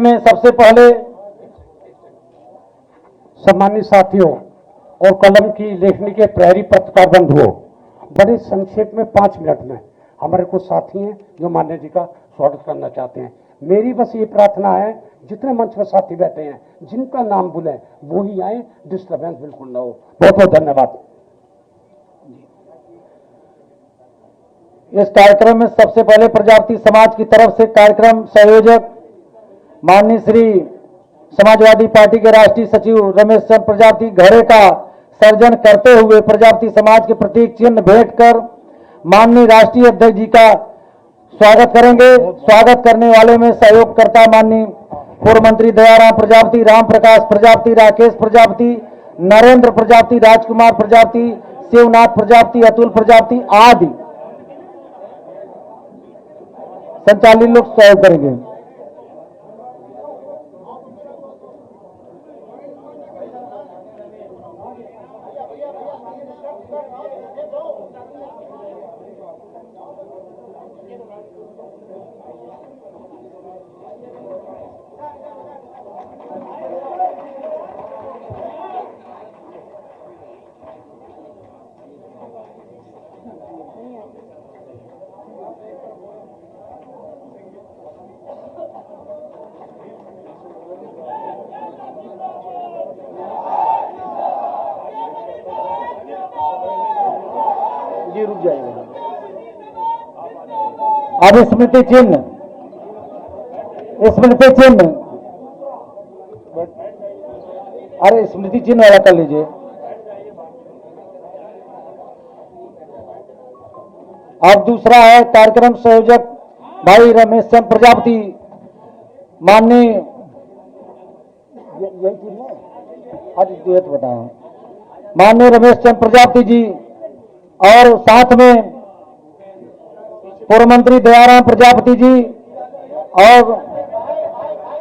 में सबसे पहले सम्मानित साथियों और कलम की लेखनी के प्रहरी पत्रकार बंधुओं, बड़े संक्षेप में 5 मिनट में हमारे कुछ साथी हैं जो मान्य जी का स्वागत करना चाहते हैं। मेरी बस ये प्रार्थना है, जितने मंच पर साथी बैठे हैं जिनका नाम बुलें वो ही आए, डिस्टर्बेंस बिल्कुल ना हो। बहुत बहुत धन्यवाद। इस कार्यक्रम में सबसे पहले प्रजापति समाज की तरफ से कार्यक्रम संयोजक माननीय श्री समाजवादी पार्टी के राष्ट्रीय सचिव रमेश चंद्र प्रजापति घड़े का सर्जन करते हुए प्रजापति समाज के प्रतीक चिन्ह भेंट कर माननीय राष्ट्रीय अध्यक्ष जी का स्वागत करेंगे। स्वागत करने वाले में सहयोगकर्ता माननीय पूर्व मंत्री दयाराम प्रजापति, राम प्रकाश प्रजापति, राकेश प्रजापति, नरेंद्र प्रजापति, राजकुमार प्रजापति, शिवनाथ प्रजापति, अतुल प्रजापति आदि संचालित लोग सहयोग करेंगे। रुक जाएगा। अब स्मृति चिन्ह अरे स्मृति चिन्ह वाला कर लीजिए। अब दूसरा है कार्यक्रम संयोजक भाई रमेश चंद्र प्रजापति, माननीय यही चिन्ह है, बताओ माननीय रमेश चंद्र प्रजापति जी और साथ में पूर्व मंत्री दयाराम प्रजापति जी और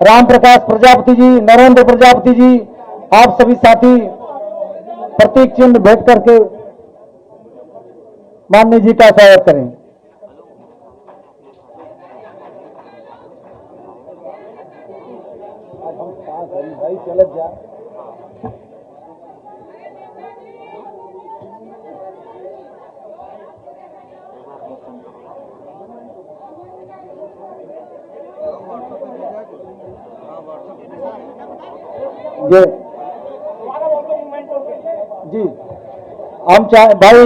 राम प्रकाश प्रजापति जी, नरेंद्र प्रजापति जी, आप सभी साथी प्रतीक चिन्ह भेंट करके माननीय जी का स्वागत करें। भाई चल जा। जी हम भाई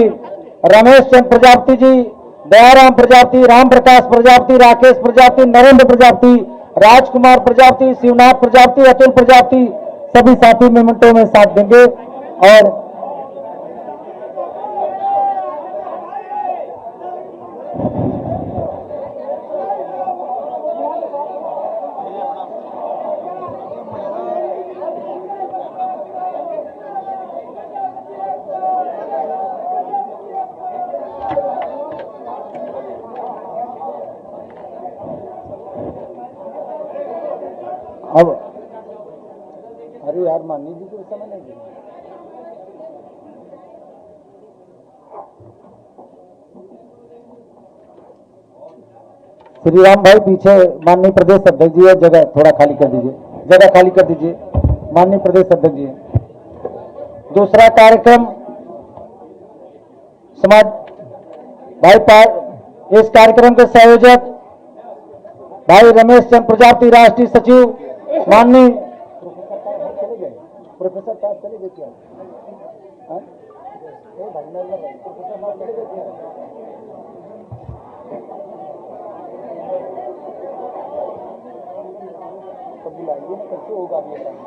रमेश चंद्र प्रजापति जी, दयाराम प्रजापति, राम प्रकाश प्रजापति, राकेश प्रजापति, नरेंद्र प्रजापति, राजकुमार प्रजापति, शिवनाथ प्रजापति, अतुल प्रजापति सभी साथी मिनटों में साथ देंगे। और अब अरे यार माननीय जी को समय नहीं दिया। श्री राम भाई पीछे माननीय प्रदेश अध्यक्ष जी, जगह थोड़ा खाली कर दीजिए, जगह खाली कर दीजिए माननीय प्रदेश अध्यक्ष जी। दूसरा कार्यक्रम समाज भाई इस कार्यक्रम के संयोजक भाई रमेश चंद्र प्रजापति, राष्ट्रीय सचिव माननीय प्रोफेसर साहब चले गए क्या? कब बुलाएंगे, कैसे होगा ये काम?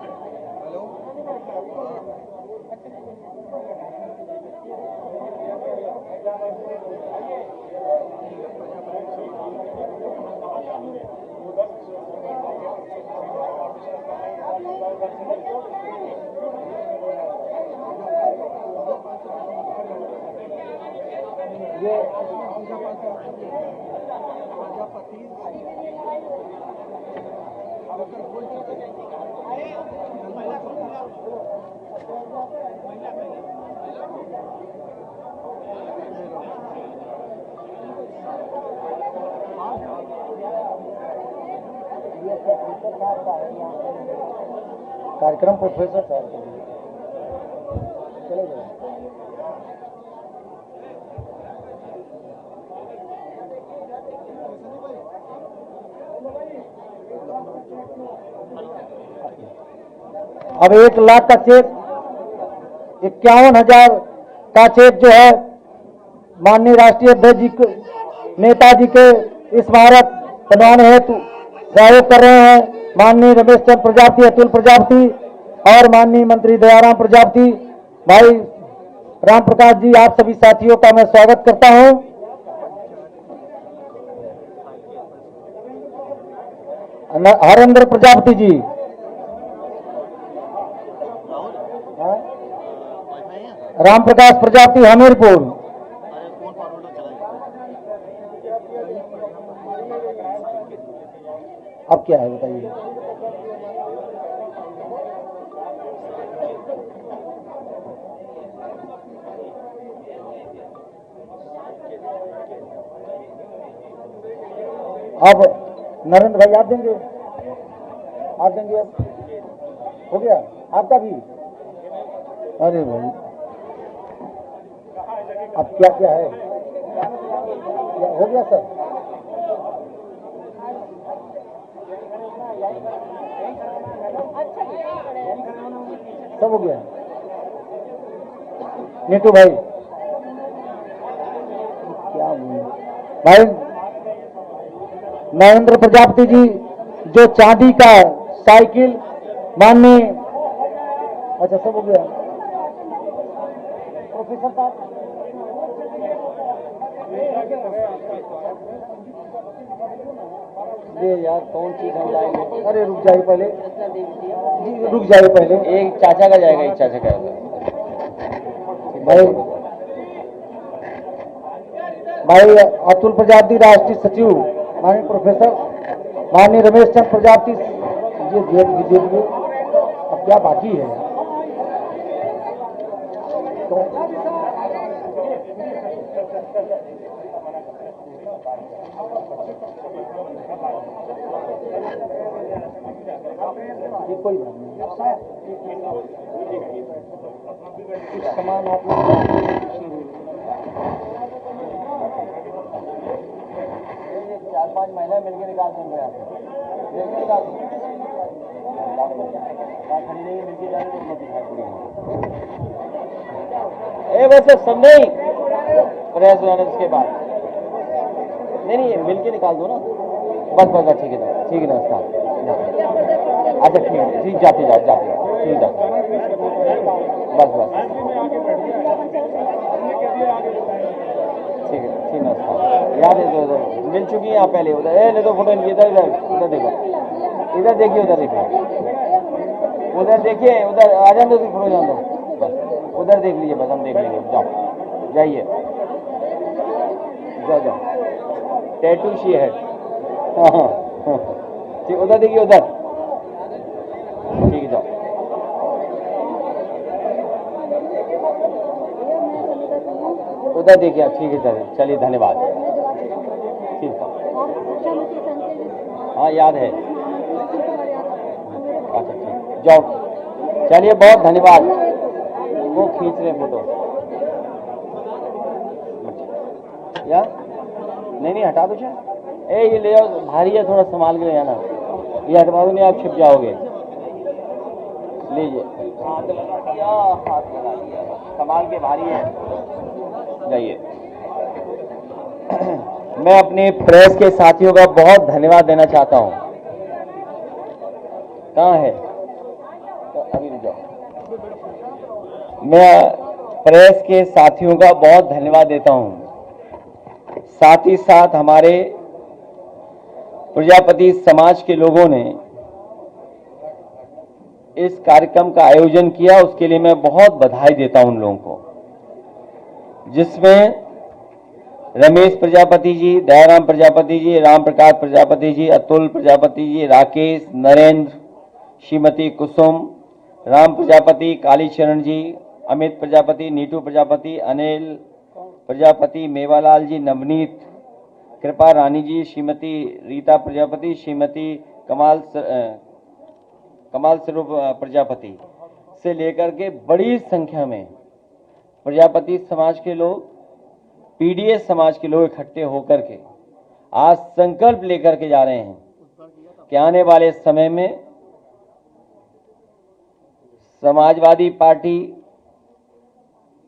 कार्यक्रम प्रोफेसर साहब चले जाए। अब 1 लाख का चेक, 51,000 का चेक जो है माननीय राष्ट्रीय अध्यक्ष जी को, नेताजी के स्मारक बनवाने हेतु सहयोग कर रहे हैं माननीय रमेश चंद्र प्रजापति, अतुल प्रजापति और माननीय मंत्री दयाराम प्रजापति। भाई राम प्रकाश जी, आप सभी साथियों का मैं स्वागत करता हूं। हरेंद्र प्रजापति जी, राम प्रकाश प्रजापति हमीरपुर, अब क्या है बताइए। अब नरेंद्र भाई आप देंगे, आप देंगे, अब हो गया आपका भी। अरे भाई अब क्या क्या है, हो गया सर। सब हो गया। नीटू भाई क्या भाई, नरेंद्र प्रजापति जी जो चांदी का साइकिल माननीय, अच्छा सब हो गया। प्रोफेसर साहब ये यार कौन चीज हम लाएंगे। अरे रुक जाइए पहले जी, रुक जाइए पहले। एक चाचा का जाएगा, एक चाचा का भाई। भाई अतुल प्रजापति राष्ट्रीय सचिव माननीय प्रोफेसर माननीय रमेश चंद्र प्रजापति, ये दे अब क्या बाकी है। तो ये कोई बात नहीं, कुछ सामान आप चार पांच महीने मिलकर निकाल देंगे आप, निकाल खरीदेंगे मिलकर जाएंगे। वैसे सब नहीं प्रयास के बाद नहीं मिलके निकाल दो ना, बस बस ठीक है, ठीक है, नमस्कार। अच्छा ठीक है, ठीक, जाते ठीक है, बस ठीक है, ठीक, नमस्कार। याद है तो मिल चुकी है आप पहले, उधर नहीं तो फोटो इधर उधर देखो, इधर देखिए, उधर देखिए, उधर आ जाए तो फोटो जान दो, बस उधर देख लीजिए, बस हम देख लेंगे। जाओ, जाइए, जाओ टैटू शी है। हाँ ठीक, उधर देखिए, उधर ठीक है, जाओ। उधर देखिए, ठीक है, चलिए धन्यवाद, ठीक है। हाँ याद है, अच्छा ठीक, जाओ, चलिए बहुत धन्यवाद। वो खींच रहे फोटो या नहीं हटा दो चाहे, ये ले जाओ, भारी है थोड़ा, संभाल के ले जाना, ये हटवा दो नहीं आप छिप जाओगे। लीजिए, हाथ लगा दिया, संभाल के, भारी है, जाइए। मैं अपने प्रेस के साथियों का बहुत धन्यवाद देना चाहता हूं। कहाँ है तो अभी रुक जाओ। मैं प्रेस के साथियों का बहुत धन्यवाद देता हूं, साथ ही साथ हमारे प्रजापति समाज के लोगों ने इस कार्यक्रम का आयोजन किया, उसके लिए मैं बहुत बधाई देता हूं उन लोगों को, जिसमें रमेश प्रजापति जी, दयाराम प्रजापति जी, राम प्रकाश प्रजापति जी, अतुल प्रजापति जी, राकेश, नरेंद्र, श्रीमती कुसुम, राम प्रजापति, कालीचरण जी, अमित प्रजापति, नीटू प्रजापति, अनिल प्रजापति, मेवालाल जी, नवनीत, कृपा रानी जी, श्रीमती रीता प्रजापति, श्रीमती कमाल स्वरूप प्रजापति से लेकर के बड़ी संख्या में प्रजापति समाज के लोग, पीडीएस समाज के लोग इकट्ठे होकर के आज संकल्प लेकर के जा रहे हैं कि आने वाले समय में समाजवादी पार्टी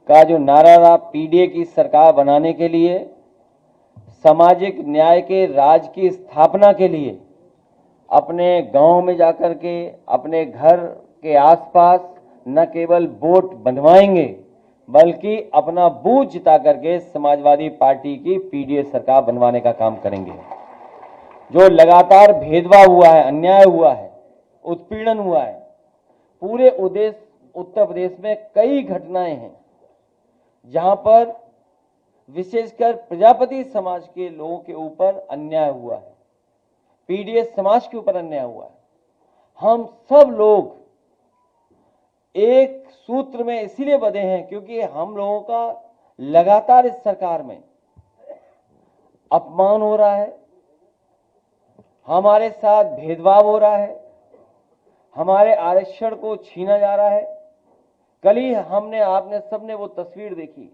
का जो नारा था, पीडीए की सरकार बनाने के लिए, सामाजिक न्याय के राज की स्थापना के लिए अपने गांव में जाकर के, अपने घर के आसपास न केवल वोट बंधवाएंगे बल्कि अपना बूथ जिता करके समाजवादी पार्टी की पीडीए सरकार बनवाने का काम करेंगे। जो लगातार भेदभाव हुआ है, अन्याय हुआ है, उत्पीड़न हुआ है, पूरे उत्तर प्रदेश में कई घटनाएं हैं जहां पर विशेषकर प्रजापति समाज के लोगों के ऊपर अन्याय हुआ है, पीडीएस समाज के ऊपर अन्याय हुआ है। हम सब लोग एक सूत्र में इसीलिए बंधे हैं क्योंकि हम लोगों का लगातार इस सरकार में अपमान हो रहा है, हमारे साथ भेदभाव हो रहा है, हमारे आरक्षण को छीना जा रहा है। कल ही आपने सबने वो तस्वीर देखी।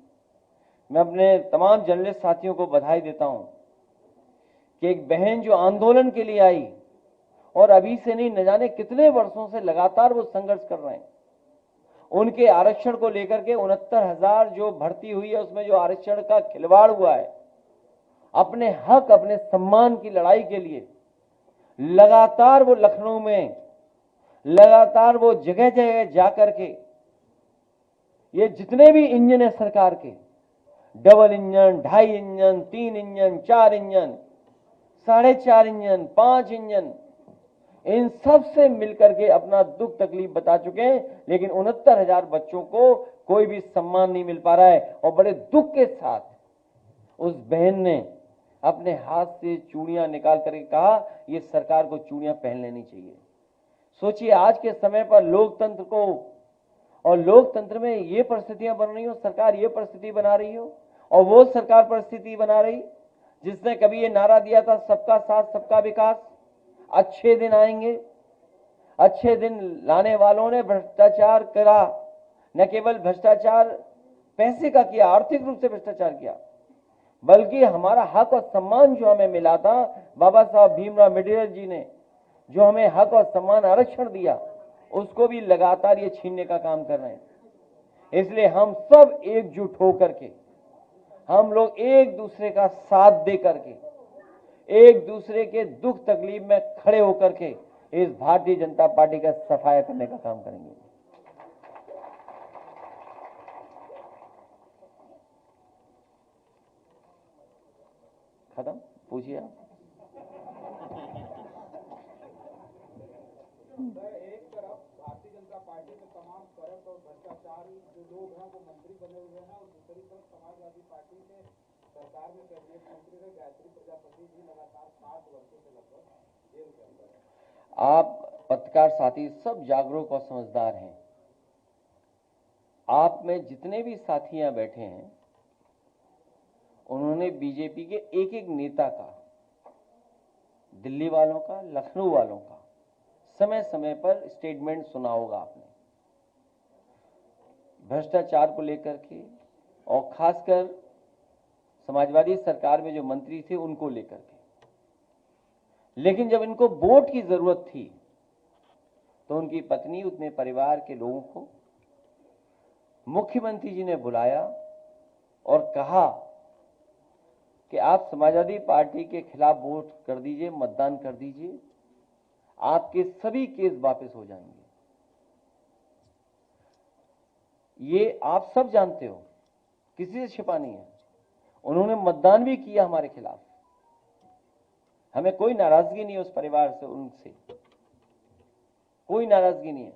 मैं अपने तमाम जर्नलिस्ट साथियों को बधाई देता हूं कि एक बहन जो आंदोलन के लिए आई और अभी से नहीं, न जाने कितने वर्षों से लगातार वो संघर्ष कर रहे हैं, उनके आरक्षण को लेकर के 69,000 जो भर्ती हुई है उसमें जो आरक्षण का खिलवाड़ हुआ है, अपने हक, अपने सम्मान की लड़ाई के लिए लगातार वो लखनऊ में, लगातार वो जगह जगह जाकर के ये जितने भी इंजन है सरकार के, double engine, 2.5 engine, 3 engine, 4 engine, 4.5 engine, 5 engine, इन सब से मिलकर के अपना दुख तकलीफ बता चुके हैं, लेकिन 69,000 बच्चों को कोई भी सम्मान नहीं मिल पा रहा है। और बड़े दुख के साथ उस बहन ने अपने हाथ से चूड़ियां निकाल करके कहा, ये सरकार को चूड़ियां पहन लेनी चाहिए। सोचिए, आज के समय पर लोकतंत्र को, और लोकतंत्र में ये परिस्थितियां बन रही हो, सरकार ये परिस्थिति बना रही हो, और वो सरकार परिस्थिति बना रही जिसने कभी ये नारा दिया था, सबका साथ सबका विकास, अच्छे दिन आएंगे। अच्छे दिन लाने वालों ने भ्रष्टाचार करा, न केवल भ्रष्टाचार पैसे का किया, आर्थिक रूप से भ्रष्टाचार किया, बल्कि हमारा हक और सम्मान जो हमें मिला था, बाबा साहब भीमराव अम्बेडकर जी ने जो हमें हक और सम्मान आरक्षण दिया, उसको भी लगातार ये छीनने का काम कर रहे हैं। इसलिए हम सब एकजुट होकर के, हम लोग एक दूसरे का साथ दे करके, एक दूसरे के दुख तकलीफ में खड़े होकर के इस भारतीय जनता पार्टी का सफाया करने का काम करेंगे। खत्म? पूछिए आप। एक तरफ भारतीय जनता पार्टी में तमाम फर्क और भ्रष्टाचार जो लोग हैं वो मंत्री बने हुए हैं, और दूसरी तरफ समाजवादी पार्टी के सरकार में कैबिनेट मंत्री रहे गायत्री प्रजापति जी लगातार 60 वर्षों से लगभग जेल के अंदर है। आप पत्रकार साथी सब जागरूक और समझदार हैं। आप में जितने भी साथी यहाँ बैठे हैं, उन्होंने बीजेपी के एक एक नेता का, दिल्ली वालों का, लखनऊ वालों का समय समय पर स्टेटमेंट सुना होगा आपने, भ्रष्टाचार को लेकर के, और खासकर समाजवादी सरकार में जो मंत्री थे उनको लेकर के। लेकिन जब इनको वोट की जरूरत थी तो उनकी पत्नी, उतने परिवार के लोगों को मुख्यमंत्री जी ने बुलाया और कहा कि आप समाजवादी पार्टी के खिलाफ वोट कर दीजिए, मतदान कर दीजिए, आपके सभी केस वापस हो जाएंगे। ये आप सब जानते हो, किसी से छिपा नहीं है। उन्होंने मतदान भी किया हमारे खिलाफ। हमें कोई नाराजगी नहीं है उस परिवार से, उनसे कोई नाराजगी नहीं है,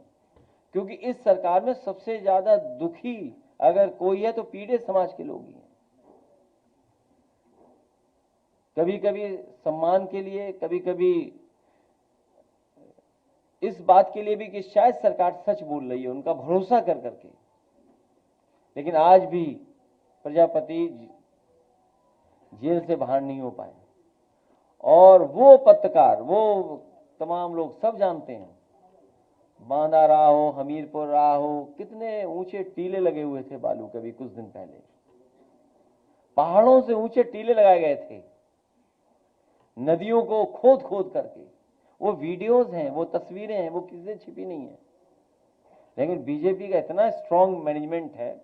क्योंकि इस सरकार में सबसे ज्यादा दुखी अगर कोई है तो पीड़ित समाज के लोग ही हैं। कभी कभी सम्मान के लिए, कभी कभी इस बात के लिए भी कि शायद सरकार सच बोल रही है, उनका भरोसा कर करके। लेकिन आज भी प्रजापति जेल से बाहर नहीं हो पाए, और वो पत्रकार, वो तमाम लोग सब जानते हैं। बांदा रहा हो, हमीरपुर रहा हो, कितने ऊंचे टीले लगे हुए थे बालू के। भी कुछ दिन पहले पहाड़ों से ऊंचे टीले लगाए गए थे नदियों को खोद खोद करके। वो वीडियोस हैं, वो तस्वीरें हैं, वो किसी से छिपी नहीं है। लेकिन बीजेपी का इतना स्ट्रांग मैनेजमेंट है,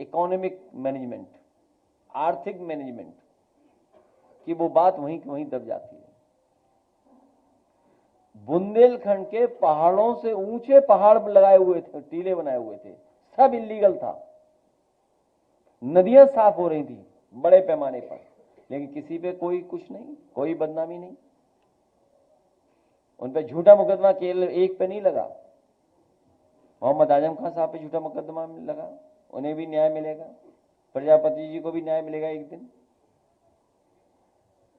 इकोनॉमिक मैनेजमेंट, आर्थिक मैनेजमेंट, कि वो बात वहीं की वहीं दब जाती है। बुंदेलखंड के पहाड़ों से ऊंचे पहाड़ लगाए हुए थे, टीले बनाए हुए थे, सब इलीगल था। नदियां साफ हो रही थी बड़े पैमाने पर, लेकिन किसी पे कोई कुछ नहीं, कोई बदनामी नहीं। उन पे झूठा मुकदमा केवल एक पे नहीं लगा, मोहम्मद आजम खान साहब पे झूठा मुकदमा लगा, उन्हें भी न्याय मिलेगा। प्रजापति जी को भी न्याय मिलेगा एक दिन।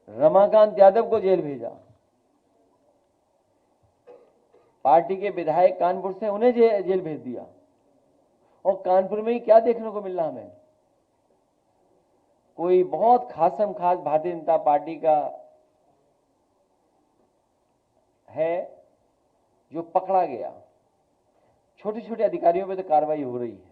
रमाकांत यादव को जेल भेजा, पार्टी के विधायक कानपुर से, उन्हें जेल भेज दिया। और कानपुर में ही क्या देखने को मिल रहा हमें, कोई बहुत खासम खास भारतीय जनता पार्टी का है जो पकड़ा गया। छोटे छोटे अधिकारियों पे तो कार्रवाई हो रही है।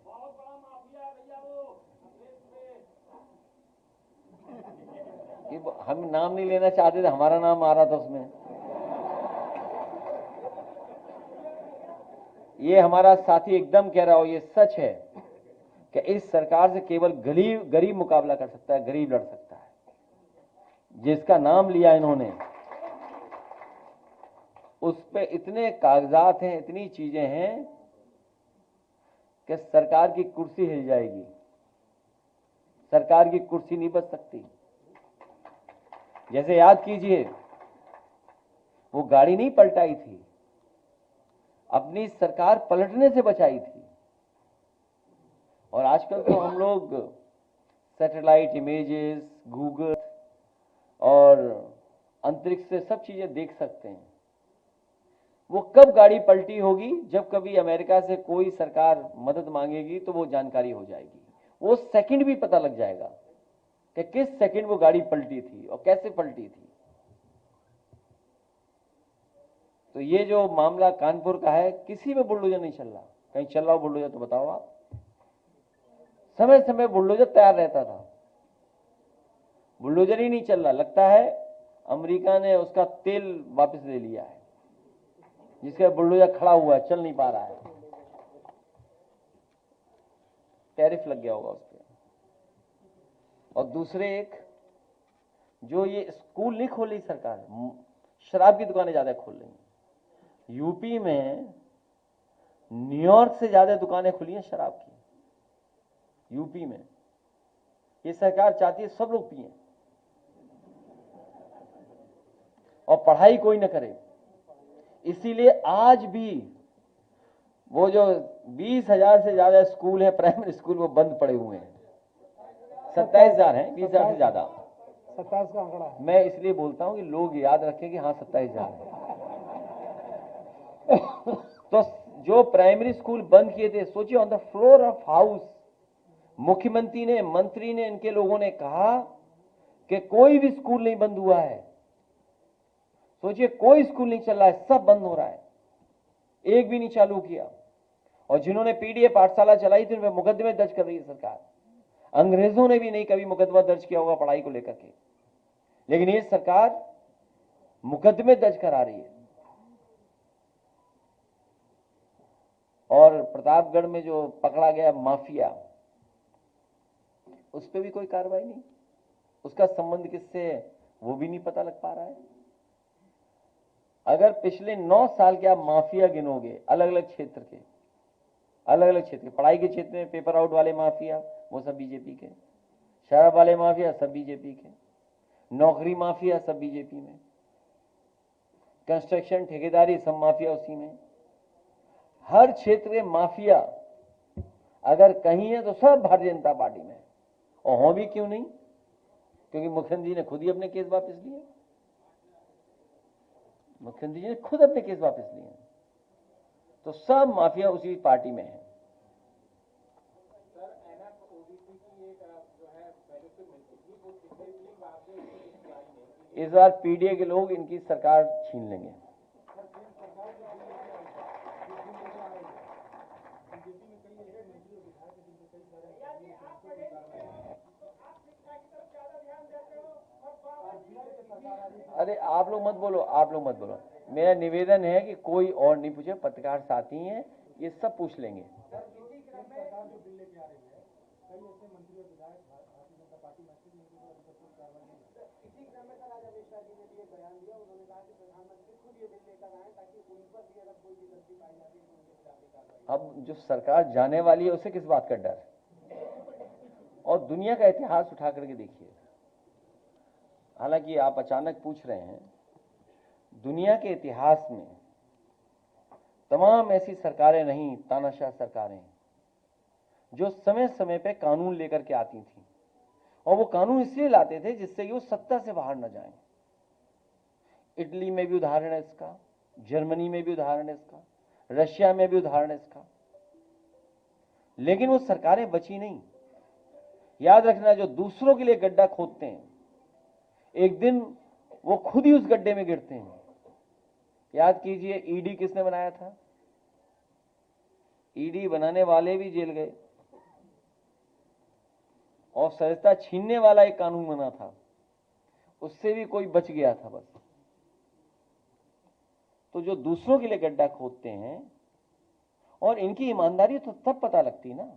कि हम नाम नहीं लेना चाहते थे, हमारा नाम आ रहा था उसमें। ये हमारा साथी एकदम कह रहा हो, ये सच है कि इस सरकार से केवल गरीब मुकाबला कर सकता है, गरीब लड़ सकता है। जिसका नाम लिया इन्होंने, उस पे इतने कागजात हैं, इतनी चीजें हैं कि सरकार की कुर्सी हिल जाएगी, सरकार की कुर्सी नहीं बच सकती। जैसे याद कीजिए, वो गाड़ी नहीं पलटाई थी, अपनी सरकार पलटने से बचाई थी। और आजकल तो हम लोग सैटेलाइट इमेजेस, गूगल और अंतरिक्ष से सब चीजें देख सकते हैं। वो कब गाड़ी पलटी होगी, जब कभी अमेरिका से कोई सरकार मदद मांगेगी तो वो जानकारी हो जाएगी। वो सेकंड भी पता लग जाएगा कि किस सेकंड वो गाड़ी पलटी थी और कैसे पलटी थी। तो ये जो मामला कानपुर का है, किसी में बुलडोजर नहीं चल रहा। कहीं चल रहा हो बुलडोजर तो बताओ आप। समय समय बुलडोजर तैयार रहता था, बुलडोजर ही नहीं चल रहा। लगता है अमेरिका ने उसका तेल वापस ले लिया है, जिसका बुलडोजर खड़ा हुआ है, चल नहीं पा रहा है। टैरिफ लग गया होगा उस पर। और दूसरे एक, जो ये स्कूल नहीं खोल रही सरकार, शराब की दुकानें ज्यादा खोल रही हैं। यूपी में न्यूयॉर्क से ज्यादा दुकानें खुली हैं शराब की। यूपी में ये सरकार चाहती है सब लोग पिएं और पढ़ाई कोई न करे। इसीलिए आज भी वो जो 20,000 से ज्यादा स्कूल है, प्राइमरी स्कूल, वो बंद पड़े हुए हैं। 27,000 हैं, 20,000 से ज्यादा। 27 का आंकड़ा है। मैं इसलिए बोलता हूं कि लोग याद रखें कि हाँ 27,000 है। तो जो प्राइमरी स्कूल बंद किए थे, सोचिए, on the floor of house मुख्यमंत्री ने, मंत्री ने, इनके लोगों ने कहा कि कोई भी स्कूल नहीं बंद हुआ है। सोचिए, कोई स्कूल नहीं चल रहा है, सब बंद हो रहा है, एक भी नहीं चालू किया। और जिन्होंने पीडीए पाठशाला चलाई थी, उनमें मुकदमे दर्ज कर रही है सरकार। अंग्रेजों ने भी नहीं कभी मुकदमा दर्ज किया होगा पढ़ाई को लेकर के, लेकिन ये सरकार मुकदमे दर्ज करा रही है। और प्रतापगढ़ में जो पकड़ा गया माफिया, उस पर भी कोई कार्रवाई नहीं। उसका संबंध किससे, वो भी नहीं पता लग पा रहा है। अगर पिछले 9 साल के आप माफिया गिनोगे, अलग अलग क्षेत्र के, पढ़ाई के क्षेत्र में पेपर आउट वाले माफिया, वो सब बीजेपी के, शराब वाले माफिया सब बीजेपी के, नौकरी माफिया सब बीजेपी में, कंस्ट्रक्शन ठेकेदारी सब माफिया उसी में। हर क्षेत्र के माफिया अगर कहीं है तो सब भारतीय जनता पार्टी में। और हो भी क्यों नहीं, क्योंकि मुख्यमंत्री जी ने खुद ही अपने केस वापस लिए। मुख्यमंत्री जी ने खुद अपने केस वापस लिए। तो सब माफिया उसी पार्टी में है। इस बार पीडीए के लोग इनकी सरकार छीन लेंगे। अरे आप लोग मत बोलो, आप लोग मत बोलो। मेरा निवेदन है कि कोई और नहीं पूछे, पत्रकार साथी हैं, ये सब पूछ लेंगे। अब जो सरकार जाने वाली है उसे किस बात का डर? और दुनिया का इतिहास उठा करके देखिए। हालांकि आप अचानक पूछ रहे हैं, दुनिया के इतिहास में तमाम ऐसी सरकारें नहीं, तानाशाह सरकारें, जो समय समय पे कानून लेकर के आती थी, और वो कानून इसलिए लाते थे जिससे कि वो सत्ता से बाहर न जाएं। इटली में भी उदाहरण है इसका, जर्मनी में भी उदाहरण है इसका, रशिया में भी उदाहरण है इसका। लेकिन वो सरकारें बची नहीं। याद रखना, जो दूसरों के लिए गड्ढा खोदते हैं, एक दिन वो खुद ही उस गड्ढे में गिरते हैं। याद कीजिए, ईडी किसने बनाया था? ईडी बनाने वाले भी जेल गए, और सरिता छीनने वाला एक कानून बना था, उससे भी कोई बच गया था बस। तो जो दूसरों के लिए गड्ढा खोदते हैं, और इनकी ईमानदारी तो तब पता लगती ना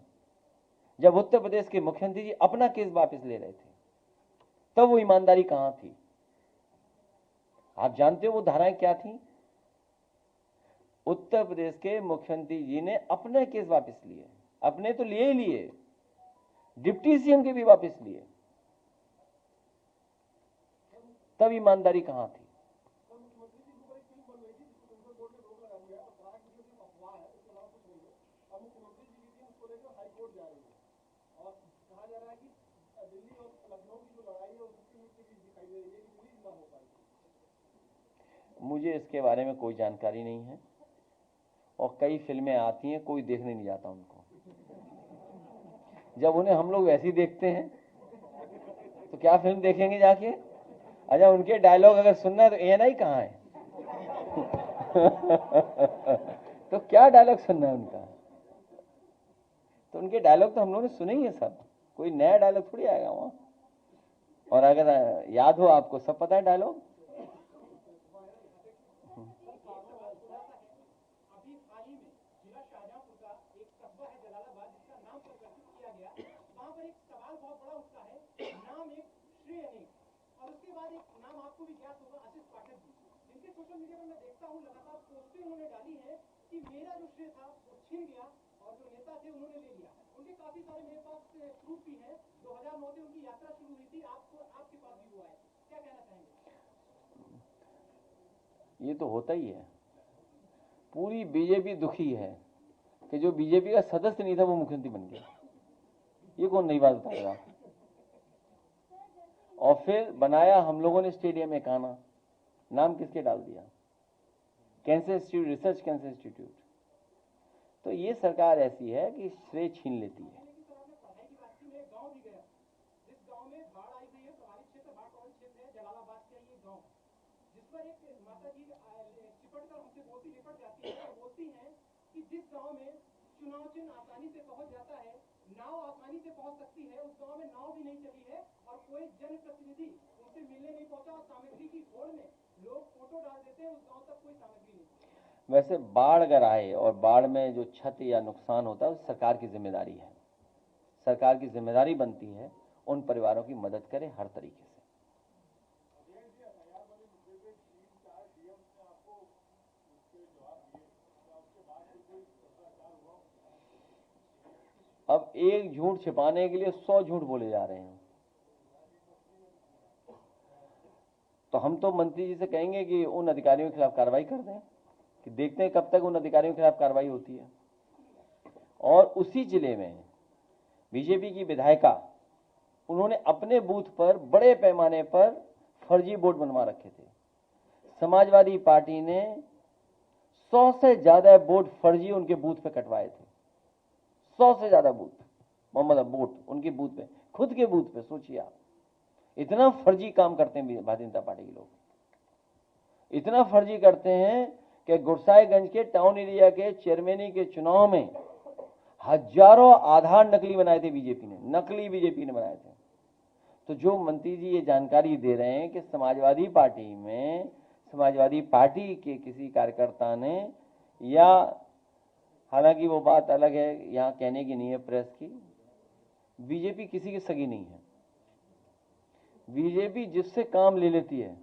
जब उत्तर प्रदेश के मुख्यमंत्री जी अपना केस वापस ले रहे थे, तब वो ईमानदारी कहां थी? आप जानते हो वो धाराएं क्या थी? उत्तर प्रदेश के मुख्यमंत्री जी ने अपने केस वापस लिए, अपने तो लिए ही लिए, डिप्टी सीएम के भी वापस लिए, तब ईमानदारी कहां थी? मुझे इसके बारे में कोई जानकारी नहीं है, और कई फिल्में आती हैं, कोई देखने नहीं जाता उनको। जब उन्हें हम लोग वैसे ही देखते हैं तो क्या फिल्म देखेंगे जाके? अच्छा, उनके डायलॉग अगर सुनना है तो एएनआई कहाँ है? तो क्या डायलॉग सुनना है उनका? तो उनके डायलॉग तो हम लोगों ने सुने ही है सब, कोई नया डायलॉग थोड़ी आएगा वहां। और अगर याद हो आपको, सब पता है डायलॉग। सोशल मीडिया पर मैं देखता हूं लगातार पोस्टें उन्होंने डाली है कि मेरा जो श्रेय था वो छिन गया और जो नेता थे उन्होंने ले लिया। उनके काफी सारे मेरे पास प्रूफ भी है। 2009 से उनकी यात्रा शुरू हुई थी, आपके पास भी हुआ है, क्या कहना चाहेंगे? ये तो होता ही है। पूरी बीजेपी दुखी है कि जो बीजेपी का सदस्य नहीं था वो मुख्यमंत्री बन गया। ये कौन नई बात बताएगा? और फिर बनाया हम लोगों ने स्टेडियम में काना, नाम किसके डाल दिया? Cancer institute, research cancer institute. तो ये सरकार ऐसी है कि श्रेय छीन लेती है। चुनाव चिन्ह आसानी से पहुंच जाता है, नाव आसानी से पहुंच सकती है, उस गांव में नाव भी नहीं चली है और कोई जनप्रतिनिधि उनसे मिलने नहीं पहुंचा, और सामग्री की होड़ में लोग फोटो डाल देते हैं, उस गांव तक कोई सामग्री नहीं। वैसे बाढ़ अगर आए और बाढ़ में जो क्षति या नुकसान होता है, सरकार की जिम्मेदारी है। सरकार की जिम्मेदारी बनती है उन परिवारों की मदद करे हर तरीके से। अब एक झूठ छिपाने के लिए 100 झूठ बोले जा रहे हैं। तो हम तो मंत्री जी से कहेंगे कि उन अधिकारियों के खिलाफ कार्रवाई कर दें, कि देखते हैं कब तक उन अधिकारियों के खिलाफ कार्रवाई होती है। और उसी जिले में बीजेपी की विधायिका, उन्होंने अपने बूथ पर बड़े पैमाने पर फर्जी बोर्ड बनवा रखे थे। समाजवादी पार्टी ने 100 से ज्यादा बोर्ड फर्जी उनके बूथ पे कटवाए थे। 100 से ज्यादा बूथ, मोहम्मद वोट उनके बूथ पे, खुद के बूथ पे। सोचिए आप, इतना फर्जी काम करते हैं भारतीय जनता पार्टी के लोग, इतना फर्जी करते हैं कि गुरसाईगंज के टाउन एरिया के चेयरमैनी के चुनाव में हजारों आधार नकली बनाए थे बीजेपी ने, नकली बीजेपी ने बनाए थे। तो जो मंत्री जी ये जानकारी दे रहे हैं कि समाजवादी पार्टी में, समाजवादी पार्टी के किसी कार्यकर्ता ने, या हालांकि वो बात अलग है, यहाँ कहने की नहीं है प्रेस की, बीजेपी किसी की सगी नहीं है। बीजेपी जिससे काम ले लेती है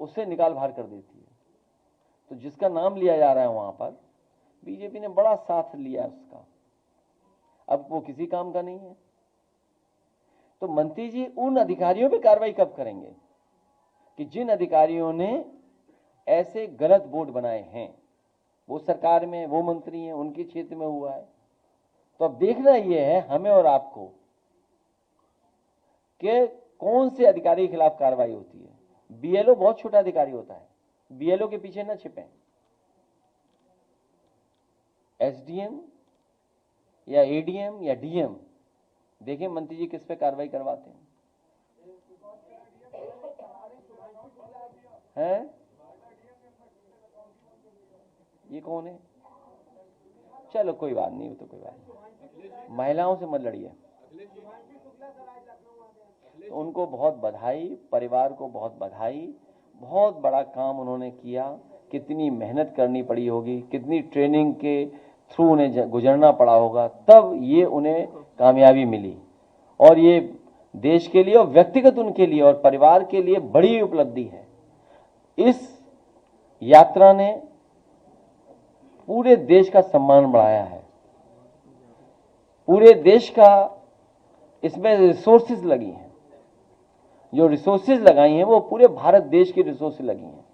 उससे निकाल बाहर कर देती है। तो जिसका नाम लिया जा रहा है वहां पर बीजेपी ने बड़ा साथ लिया उसका, अब वो किसी काम का नहीं है। तो मंत्री जी उन अधिकारियों पे कार्रवाई कब करेंगे कि जिन अधिकारियों ने ऐसे गलत बोर्ड बनाए हैं? वो सरकार में, वो मंत्री हैं, उनके क्षेत्र में हुआ है। तो अब देखना यह है हमें और आपको कि कौन से अधिकारी के खिलाफ कार्रवाई होती है। बीएलओ बहुत छोटा अधिकारी होता है, बीएलओ के पीछे न छिपें। एसडीएम या एडीएम या डीएम, देखिए मंत्री जी किस पे कार्रवाई करवाते हैं। ये कौन है? चलो कोई बात नहीं, वो तो कोई बात नहीं, महिलाओं से मत लड़िए। तो उनको बहुत बधाई, परिवार को बहुत बधाई, बहुत बड़ा काम उन्होंने किया। कितनी मेहनत करनी पड़ी होगी, कितनी ट्रेनिंग के थ्रू उन्हें गुजरना पड़ा होगा, तब ये उन्हें कामयाबी मिली। और ये देश के लिए और व्यक्तिगत उनके लिए और परिवार के लिए बड़ी उपलब्धि है। इस यात्रा ने पूरे देश का सम्मान बढ़ाया है, पूरे देश का इसमें रिसोर्सेज लगी हैं। जो रिसोर्सेज लगाई हैं वो पूरे भारत देश की रिसोर्सेज लगी हैं।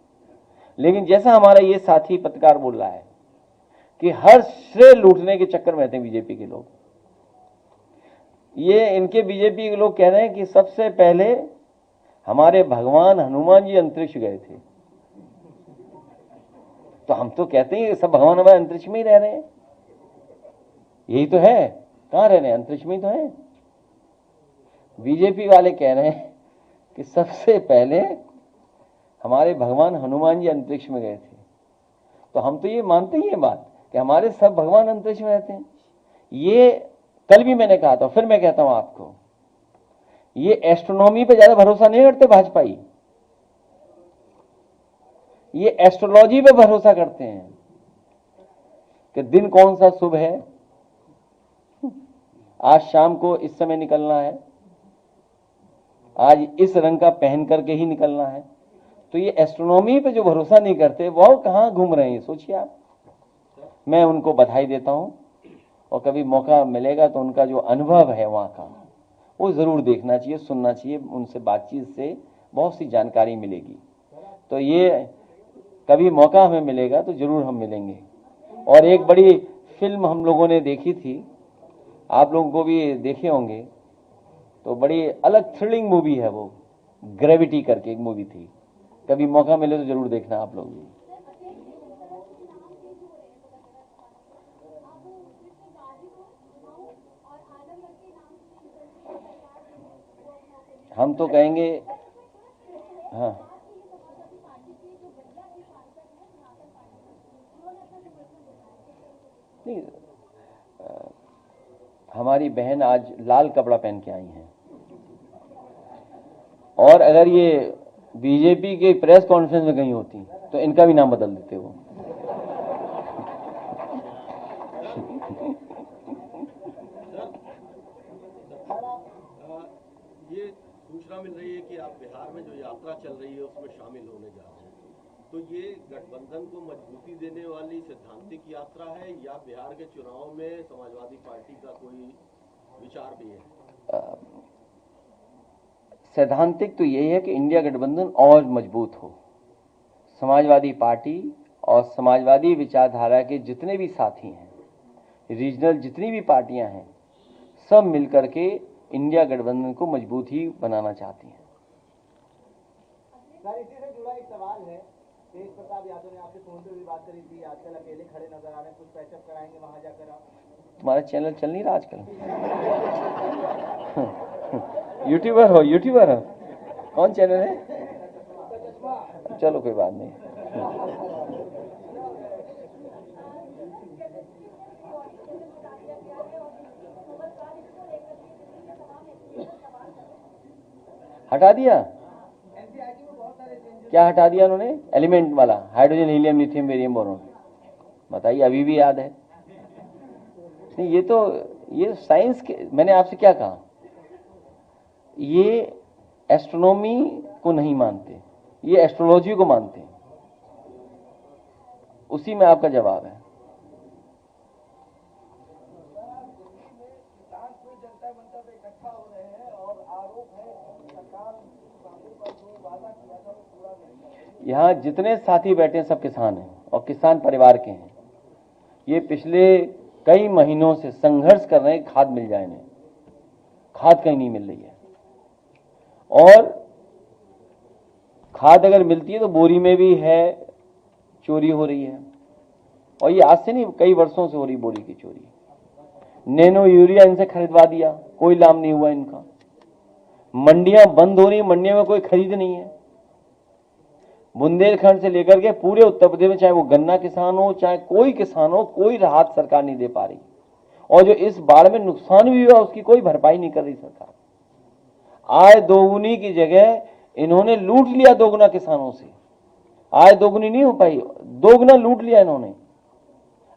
लेकिन जैसा हमारा ये साथी पत्रकार बोल रहा है कि हर श्रेय लूटने के चक्कर में रहते हैं बीजेपी के लोग। ये इनके बीजेपी के लोग कह रहे हैं कि सबसे पहले हमारे भगवान हनुमान जी अंतरिक्ष गए थे। तो हम तो कहते हैं सब भगवान हमारे अंतरिक्ष में ही रह रहे हैं, यही तो है, कहां रह रहे हैं? अंतरिक्ष में ही तो है। बीजेपी वाले कह रहे हैं कि सबसे पहले हमारे भगवान हनुमान जी अंतरिक्ष में गए थे। तो हम तो ये मानते ही हैं बात कि हमारे सब भगवान अंतरिक्ष में रहते हैं। ये कल भी मैंने कहा था, फिर मैं कहता हूं आपको, ये एस्ट्रोनॉमी पे ज्यादा भरोसा नहीं करते भाजपाई, ये एस्ट्रोलॉजी पे भरोसा करते हैं कि दिन कौन सा शुभ है, आज शाम को इस समय निकलना है, आज इस रंग का पहन करके ही निकलना है। तो ये एस्ट्रोनॉमी पे जो भरोसा नहीं करते वो कहां घूम रहे हैं, सोचिए आप। मैं उनको बधाई देता हूं और कभी मौका मिलेगा तो उनका जो अनुभव है वहां का वो जरूर देखना चाहिए, सुनना चाहिए। उनसे बातचीत से बहुत सी जानकारी मिलेगी। तो ये कभी मौका हमें मिलेगा तो जरूर हम मिलेंगे। और एक बड़ी फिल्म हम लोगों ने देखी थी, आप लोगों को भी देखे होंगे, तो बड़ी अलग थ्रिलिंग मूवी है वो, ग्रेविटी करके एक मूवी थी। कभी मौका मिले तो जरूर देखना आप लोग भी। हम तो कहेंगे, हाँ, नहीं, हमारी बहन आज लाल कपड़ा पहन के आई हैं। और अगर ये बीजेपी के प्रेस कॉन्फ्रेंस में गई होती तो इनका भी नाम बदल देते वो। ये सूचना मिल रही है कि आप बिहार में जो यात्रा चल रही है उसमें शामिल होने जा रहे हैं, तो ये गठबंधन को मजबूती देने वाली सैद्धांतिक यात्रा है या बिहार के चुनाव में समाजवादी पार्टी का कोई विचार भी है? सैद्धांतिक तो यही है कि इंडिया गठबंधन और मजबूत हो। समाजवादी पार्टी और समाजवादी विचारधारा के जितने भी साथी हैं, रीजनल जितनी भी पार्टियां हैं, सब मिलकर के इंडिया गठबंधन को मजबूत ही बनाना चाहती हैं। सर, इसी से जुड़ा एक सवाल है, तेज प्रताप यादव ने आपसे फोन पे भी बात करी थी, आजकल अकेले खड़े नजर आ रहे हैं, कुछ पैचअप कराएंगे वहां जाकर आप? तुम्हारा चैनल चल नहीं रहा आजकल? यूट्यूबर हो, यूट्यूबर हो। कौन चैनल है? चलो कोई बात नहीं। हटा दिया? क्या हटा दिया उन्होंने? एलिमेंट वाला hydrogen, helium, lithium, barium, boron. बताइए, अभी भी याद है? नहीं, ये साइंस के, मैंने आपसे क्या कहा, ये एस्ट्रोनॉमी को नहीं मानते, ये एस्ट्रोलॉजी को मानते हैं। उसी में आपका जवाब है। यहाँ जितने साथी बैठे हैं सब किसान हैं और किसान परिवार के हैं। ये पिछले कई महीनों से संघर्ष कर रहे हैं, खाद मिल जाए इन्हें। खाद कहीं नहीं मिल रही है, और खाद अगर मिलती है तो बोरी में भी है, चोरी हो रही है। और ये आज से नहीं, कई वर्षों से हो रही बोरी की चोरी। नैनो यूरिया इनसे खरीदवा दिया, कोई लाभ नहीं हुआ इनका। मंडियां बंद हो रही, मंडियों में कोई खरीद नहीं है। बुंदेलखंड से लेकर के पूरे उत्तर प्रदेश में, चाहे वो गन्ना किसान हो, चाहे कोई किसान हो, कोई राहत सरकार नहीं दे पा रही। और जो इस बाढ़ में नुकसान भी हुआ उसकी कोई भरपाई नहीं कर रही सरकार। आय दोगुनी की जगह इन्होंने लूट लिया दोगुना किसानों से। आय दोगुनी नहीं हो पाई, दोगुना लूट लिया इन्होंने।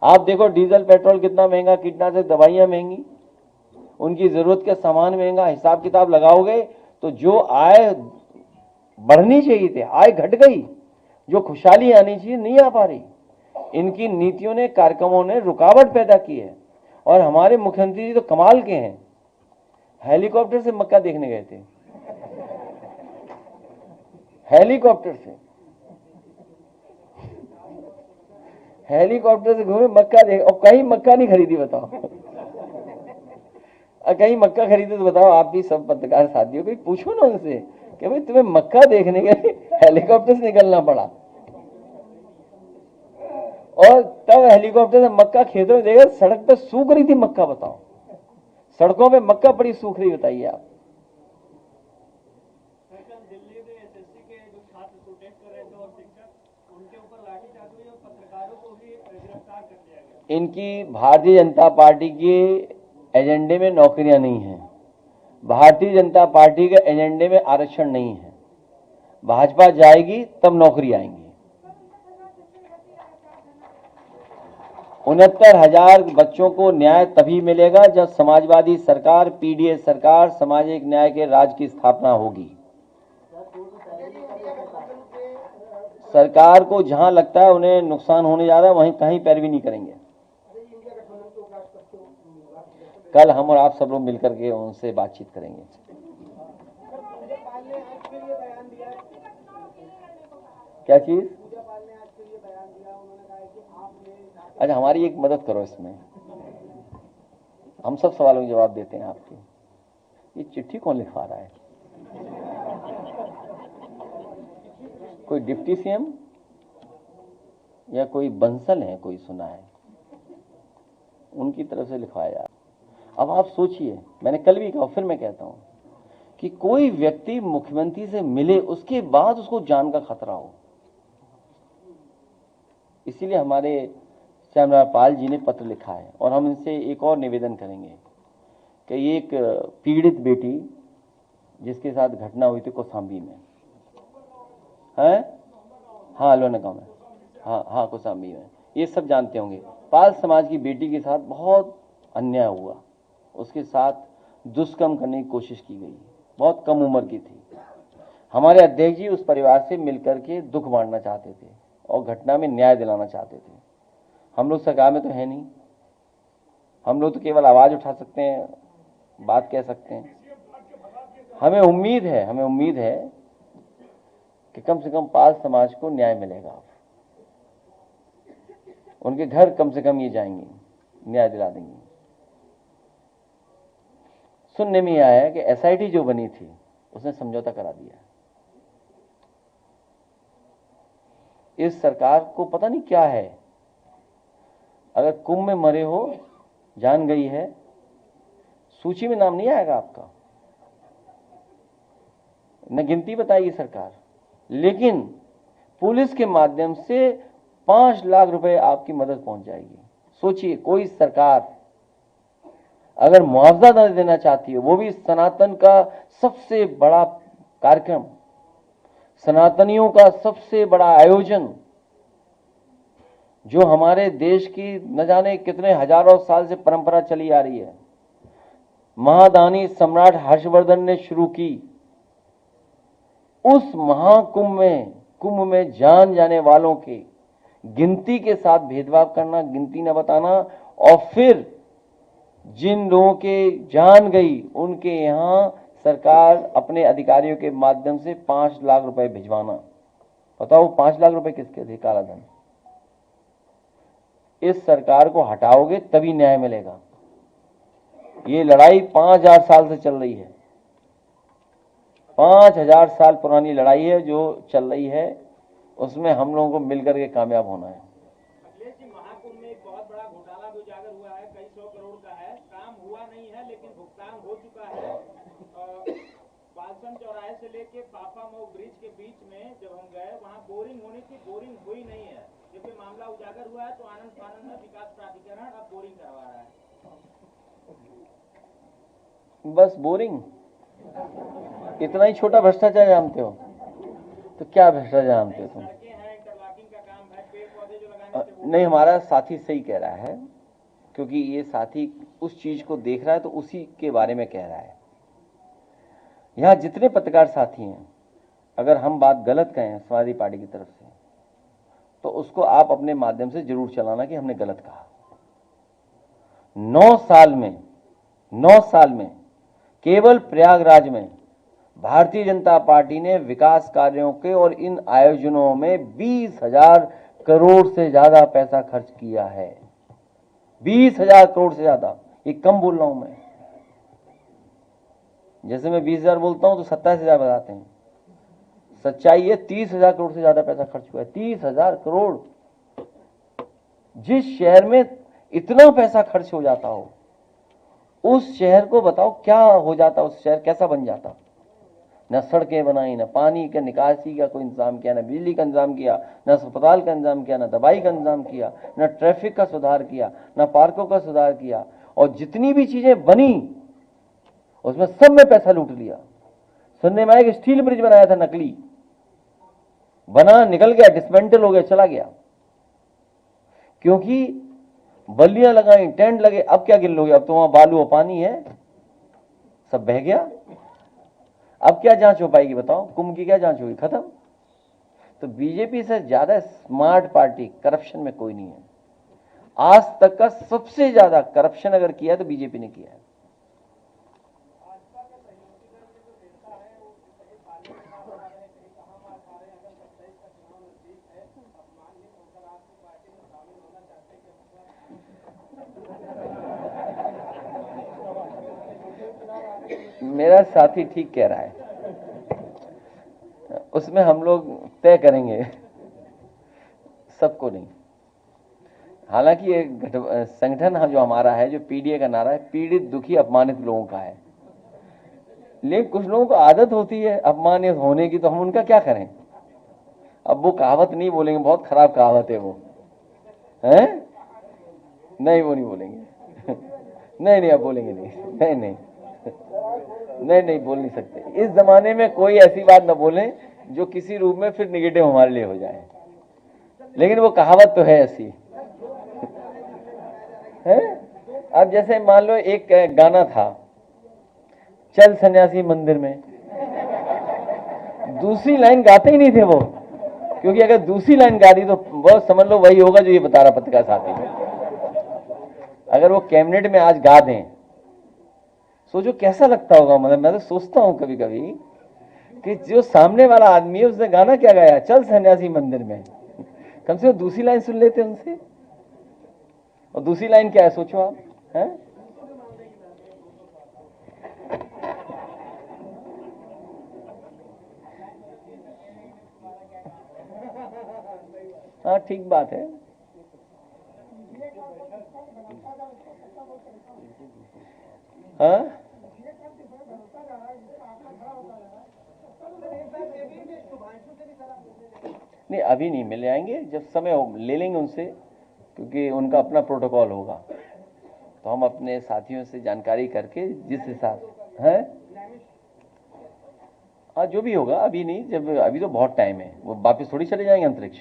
आप देखो डीजल पेट्रोल कितना महंगा, कीटनाशक दवाइयां महंगी, उनकी जरूरत का सामान महंगा। हिसाब किताब लगाओगे तो जो आय बढ़नी चाहिए थी, आय घट गई। जो खुशहाली आनी चाहिए नहीं आ पा रही। इनकी नीतियों ने, कार्यक्रमों ने रुकावट पैदा की है। और हमारे मुख्यमंत्री जी तो कमाल के हैं, हेलीकॉप्टर से मक्का देखने गए थे। हेलीकॉप्टर से घूमे, मक्का देख, और कहीं मक्का नहीं खरीदी। बताओ कहीं मक्का खरीदे तो बताओ। आप भी सब पत्रकार साथियों को पूछो ना उनसे कि भाई तुम्हें मक्का देखने के लिए हेलीकॉप्टर से निकलना पड़ा, और तब हेलीकॉप्टर से मक्का खेतों में देखा, सड़क पे सूख रही थी मक्का। बताओ, सड़कों पे मक्का पड़ी सूख रही। बताइए आप। दिल्ली में एसएससी के जो छात्र प्रोटेस्ट कर रहे थे और शिक्षक, उनके ऊपर लाठीचार्ज हुई और पत्रकारों को भी गिरफ्तार कर लिया गया। इनकी भारतीय जनता पार्टी के एजेंडे में नौकरियां नहीं हैं। भारतीय जनता पार्टी के एजेंडे में आरक्षण नहीं है। भाजपा जाएगी तब नौकरी आएंगी। 69,000 बच्चों को न्याय तभी मिलेगा जब समाजवादी सरकार, पीडीएस सरकार, सामाजिक न्याय के राज की स्थापना होगी। सरकार को जहां लगता है उन्हें नुकसान होने जा रहा है, वहीं कहीं पैरवी नहीं करेंगे। कल हम और आप सब लोग मिलकर के उनसे बातचीत करेंगे। क्या चीज? अच्छा, हमारी एक मदद करो इसमें, हम सब सवालों के जवाब देते हैं आपके। ये चिट्ठी कौन लिखवा रहा है? कोई डिप्टी सीएम या कोई बंसल है, कोई सुना है, उनकी तरफ से लिखवाया। अब आप सोचिए, मैंने कल भी कहा, फिर मैं कहता हूं कि कोई व्यक्ति मुख्यमंत्री से मिले, उसके बाद उसको जान का खतरा हो। इसीलिए हमारे श्यामलाल जी ने पत्र लिखा है, और हम इनसे एक और निवेदन करेंगे कि एक पीड़ित बेटी जिसके साथ घटना हुई थी कौशाम्बी में, है, हाँ लोना गांव में, हाँ कौशाम्बी में, ये सब जानते होंगे। पाल समाज की बेटी के साथ बहुत अन्याय हुआ, उसके साथ दुष्कर्म करने की कोशिश की गई। बहुत कम उम्र की थी। हमारे अध्यक्ष जी उस परिवार से मिलकर के दुख बांटना चाहते थे और घटना में न्याय दिलाना चाहते थे। हम लोग सरकार में तो है नहीं, हम लोग तो केवल आवाज उठा सकते हैं, बात कह सकते हैं। हमें उम्मीद है कि कम से कम पाल समाज को न्याय मिलेगा। उनके घर कम से कम ये जाएंगे, न्याय दिला देंगे। सुनने में आया है कि एसआईटी जो बनी थी उसने समझौता करा दिया। इस सरकार को पता नहीं क्या है, अगर कुंभ में मरे हो, जान गई है, सूची में नाम नहीं आएगा आपका। न गिनती बताएगी सरकार, लेकिन पुलिस के माध्यम से 5 लाख रुपए आपकी मदद पहुंच जाएगी। सोचिए, कोई सरकार अगर मुआवजा न देना चाहती है, वो भी सनातन का सबसे बड़ा कार्यक्रम, सनातनियों का सबसे बड़ा आयोजन, जो हमारे देश की न जाने कितने हजारों साल से परंपरा चली आ रही है, महादानी सम्राट हर्षवर्धन ने शुरू की, उस कुंभ में जान जाने वालों के गिनती के साथ भेदभाव करना, गिनती न बताना, और फिर जिन लोगों के जान गई उनके यहां सरकार अपने अधिकारियों के माध्यम से 5 लाख रुपए भिजवाना। बताओ 5 लाख रुपए किसके थे? काला धन। इस सरकार को हटाओगे तभी न्याय मिलेगा। ये लड़ाई 5000 साल से चल रही है, 5000 साल पुरानी लड़ाई है जो चल रही है, उसमें हम लोगों को मिलकर के कामयाब होना है। अखिलेश जी, महाकुंभ में एक बहुत बड़ा घोटाला भी उजागर हुआ है, कई 100 करोड़ का है, काम हुआ नहीं है लेकिन भुगतान हो चुका है। बालसन चौराहे से लेके पापा मऊ ब्रिज के बीच में जब हम गए, वहाँ बोरिंग होनी थी, बोरिंग हुई नहीं है। जब ये मामला उजागर हुआ है तो आनंद फानंद में विकास प्राधिकरण अब बोरिंग करवा रहा है। बस बोरिंग, इतना ही छोटा भ्रष्टाचार जानते हो? तो क्या भ्रष्टाचार जानते हो तुम? सड़कें हैं, इंटरलॉकिंग का काम है, पेड़ पौधे जो लगाने थे नहीं, हमारा साथी सही कह रहा है, क्योंकि ये साथी उस चीज को देख रहा है तो उसी के बारे में कह रहा है। यहां जितने पत्रकार साथी हैं, अगर हम बात गलत कहें समाजवादी पार्टी की तरफ से, तो उसको आप अपने माध्यम से जरूर चलाना कि हमने गलत कहा। 9 साल में केवल प्रयागराज में भारतीय जनता पार्टी ने विकास कार्यों के और इन आयोजनों में 20,000 करोड़ से ज्यादा पैसा खर्च किया है। 20,000 करोड़ से ज्यादा। ये कम बोल रहा हूं मैं, जैसे मैं 20,000 बोलता हूं तो 27,000 बताते हैं। सच्चाई है 30,000 करोड़ से ज्यादा पैसा खर्च हुआ है। 30,000 करोड़। जिस शहर में इतना पैसा खर्च हो जाता हो, उस शहर को बताओ क्या हो जाता, उस शहर कैसा बन जाता। न सड़कें बनाई, न पानी का निकासी का कोई इंतजाम किया, न बिजली का इंतजाम किया, न अस्पताल का इंतजाम किया, न दवाई का इंतजाम किया, न ट्रैफिक का सुधार किया, न पार्कों का सुधार किया, और जितनी भी चीजें बनी उसमें सब में पैसा लूट लिया। सुनने में आया कि स्टील ब्रिज बनाया था, नकली बना, निकल गया, डिसमेंटल हो गया, चला गया, क्योंकि बल्लियां लगाई, टेंट लगे। अब क्या गिन लोगे? अब तो वहां बालू और पानी है, सब बह गया। अब क्या जांच हो पाएगी बताओ? कुंभ की क्या जांच होगी? खत्म। तो बीजेपी से ज्यादा स्मार्ट पार्टी करप्शन में कोई नहीं है। आज तक का सबसे ज्यादा करप्शन अगर किया तो बीजेपी ने किया है। मेरा साथी ठीक कह रहा है, उसमें हम लोग तय करेंगे, सबको नहीं। हालांकि ये संगठन जो हमारा है, जो पीडीए का नारा है, पीड़ित दुखी अपमानित लोगों का है, लेकिन कुछ लोगों को आदत होती है अपमानित होने की, तो हम उनका क्या करें? अब वो कहावत नहीं बोलेंगे, बहुत खराब कहावत है वो, है? नहीं, वो नहीं बोलेंगे। नहीं, अब बोलेंगे नहीं, नहीं, बोल नहीं सकते। इस जमाने में कोई ऐसी बात ना बोले जो किसी रूप में फिर निगेटिव हमारे लिए हो जाए, लेकिन वो कहावत तो है ऐसी, है? अब जैसे मान लो एक गाना था, चल सन्यासी मंदिर में, दूसरी लाइन गाते ही नहीं थे वो, क्योंकि अगर दूसरी लाइन गा दी तो बहुत समझ लो वही होगा जो ये बता रहा पत्रकार साथी। अगर वो कैबिनेट में आज गा दें, सोचो कैसा लगता होगा। मतलब मैं तो सोचता हूं कभी कभी कि जो सामने वाला आदमी है उसने गाना क्या गाया, चल सन्यासी मंदिर में, कम से कम दूसरी लाइन सुन लेते उनसे। और दूसरी लाइन क्या है सोचो आप, हैं? हाँ, ठीक बात है। हाँ, नहीं, अभी नहीं मिल जाएंगे, जब समय हो ले लेंगे उनसे, क्योंकि उनका अपना प्रोटोकॉल होगा। तो हम अपने साथियों से जानकारी करके जिस हिसाब है, हाँ जो भी होगा, अभी नहीं, जब अभी तो बहुत टाइम है, वो वापस थोड़ी चले जाएंगे अंतरिक्ष।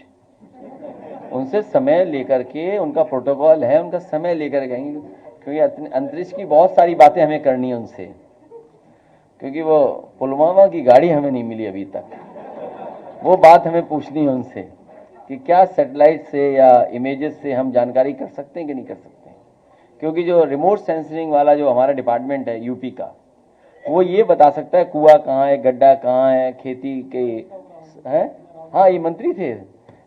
उनसे समय लेकर के, उनका प्रोटोकॉल है, उनका समय लेकर जाएंगे, क्योंकि अंतरिक्ष की बहुत सारी बातें हमें करनी है उनसे, क्योंकि वो पुलवामा की गाड़ी हमें नहीं मिली अभी तक। वो बात हमें पूछनी है उनसे कि क्या सैटेलाइट से या इमेजेस से हम जानकारी कर सकते हैं कि नहीं कर सकते हैं, क्योंकि जो रिमोट सेंसिंग वाला जो हमारा डिपार्टमेंट है यूपी का, वो ये बता सकता है कुआं कहाँ है, गड्ढा कहाँ है, खेती के है। हाँ, ये मंत्री थे।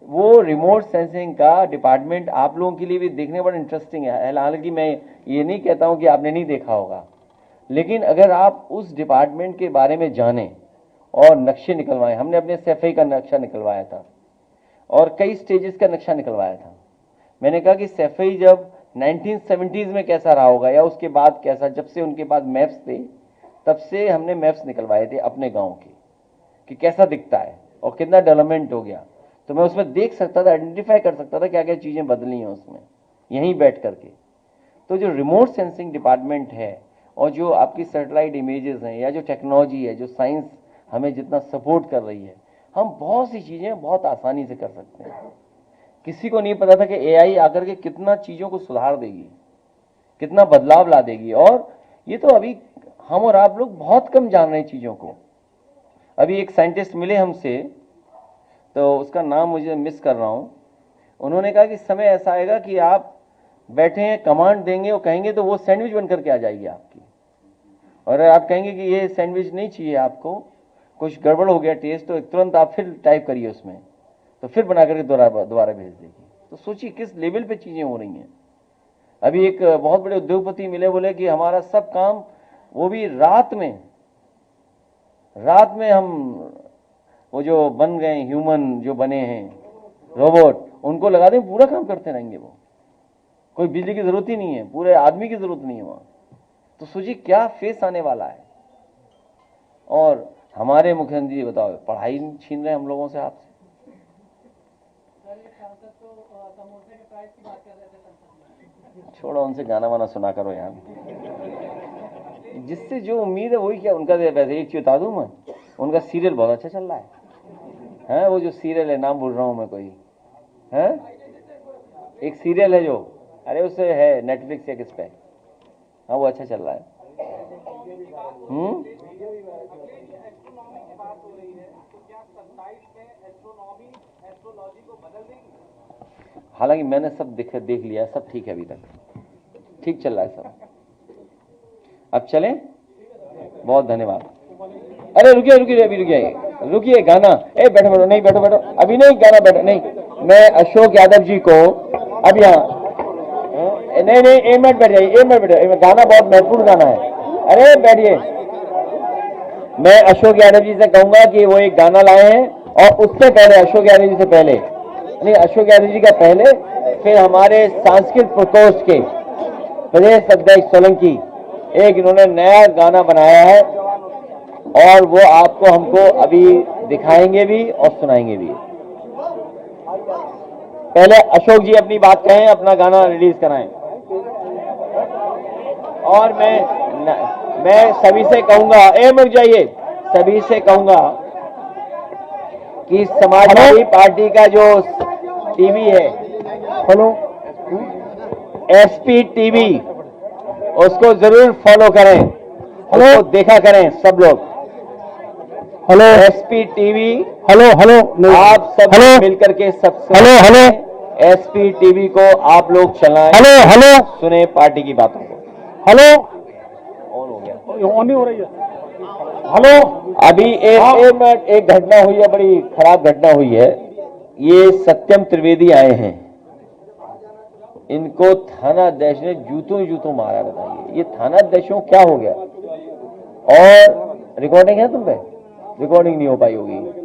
वो रिमोट सेंसिंग का डिपार्टमेंट आप लोगों के लिए भी देखने बड़ा इंटरेस्टिंग है। हालांकि मैं ये नहीं कहता हूँ कि आपने नहीं देखा होगा, लेकिन अगर आप उस डिपार्टमेंट के बारे में जानें और नक्शे निकलवाएं, हमने अपने सैफई का नक्शा निकलवाया था और कई स्टेजेस का नक्शा निकलवाया था। मैंने कहा कि सैफई जब 1970s में कैसा रहा होगा या उसके बाद कैसा, जब से उनके पास मैप्स थे तब से हमने मैप्स निकलवाए थे अपने गांव के कि कैसा दिखता है और कितना डेवलपमेंट हो गया। तो मैं उसमें देख सकता था, आइडेंटिफाई कर सकता था क्या क्या चीज़ें बदली हैं उसमें यहीं बैठ करके। तो जो रिमोट सेंसिंग डिपार्टमेंट है और जो आपकी सैटेलाइट इमेजेस हैं या जो टेक्नोलॉजी है, जो साइंस हमें जितना सपोर्ट कर रही है, हम बहुत सी चीज़ें बहुत आसानी से कर सकते हैं। किसी को नहीं पता था कि एआई आकर के कितना चीज़ों को सुधार देगी, कितना बदलाव ला देगी। और ये तो अभी हम और आप लोग बहुत कम जान रहे हैं चीज़ों को। अभी एक साइंटिस्ट मिले हमसे, तो उसका नाम मुझे मिस कर रहा हूँ। उन्होंने कहा कि समय ऐसा आएगा कि आप बैठे हैं, कमांड देंगे और कहेंगे तो वो सैंडविच बन करके आ जाएगी आपकी, और आप कहेंगे कि ये सैंडविच नहीं चाहिए आपको, कुछ गड़बड़ हो गया टेस्ट, तो तुरंत आप फिर टाइप करिए उसमें, तो फिर बना करके दोबारा भेज देगी। तो सोचिए किस लेवल पे चीज़ें हो रही हैं। अभी एक बहुत बड़े उद्योगपति मिले, बोले कि हमारा सब काम, वो भी रात में हम वो जो बन गए ह्यूमन, जो बने हैं रोबोट, उनको लगा दें, पूरा काम करते रहेंगे। वो कोई बिजली की जरूरत ही नहीं है, पूरे आदमी की जरूरत नहीं है वहाँ। तो सोचिए क्या फेस आने वाला है। और हमारे मुख्यमंत्री बताओ, पढ़ाई छीन रहे हम लोगों से, आपसे। छोड़ो, उनसे गाना वाना सुना करो यार, जिससे जो उम्मीद है वही क्या उनका। वैसे एक चीज बता दूं मैं, उनका सीरियल बहुत अच्छा चल रहा है। वो जो सीरियल है, नाम भूल रहा हूं मैं, कोई है एक सीरियल है जो, अरे उससे है नेटफ्लिक्स या किस पे, हाँ वो अच्छा चल रहा है। हालांकि मैंने सब देख लिया, सब ठीक है, अभी तक ठीक चल रहा है सब। अब चलें, बहुत धन्यवाद। अरे रुकिए गाना, बैठो, नहीं बैठो, अभी नहीं गाना, बैठो नहीं। मैं अशोक यादव जी को अब यहाँ, नहीं, 1 मिनट बैठ जाइए, 1 मिनट बैठे, गाना बहुत महत्वपूर्ण गाना है। अरे बैठिए, मैं अशोक यादव जी से कहूंगा कि वो एक गाना लाए हैं, और उससे पहले, अशोक यादव जी से पहले नहीं, अशोक यादव जी का पहले, फिर हमारे सांस्कृतिक प्रकोष्ठ के प्रदेश अध्यक्ष सोलंकी, एक इन्होंने नया गाना बनाया है और वो आपको हमको अभी दिखाएंगे भी और सुनाएंगे भी। पहले अशोक जी अपनी बात कहें, अपना गाना रिलीज कराएं। और मैं सभी से कहूंगा, रुक जाइए, सभी से कहूंगा कि समाजवादी पार्टी का जो टीवी है, एसपी टीवी, उसको जरूर फॉलो करें, उसको देखा करें सब लोग। एसपी टीवी, आप सब मिलकर के सबसे एसपी टीवी को आप लोग चलाएं, सुने पार्टी की बातों को। ऑन हो गया, ऑन नहीं हो रही है। अभी एक घटना हुई है, बड़ी खराब घटना हुई है। ये सत्यम त्रिवेदी आए हैं, इनको थानाध्यक्ष ने जूतों मारा। बताइए ये थानाध्यक्षों क्या हो गया। और रिकॉर्डिंग है तुम पे? रिकॉर्डिंग नहीं हो पाई होगी।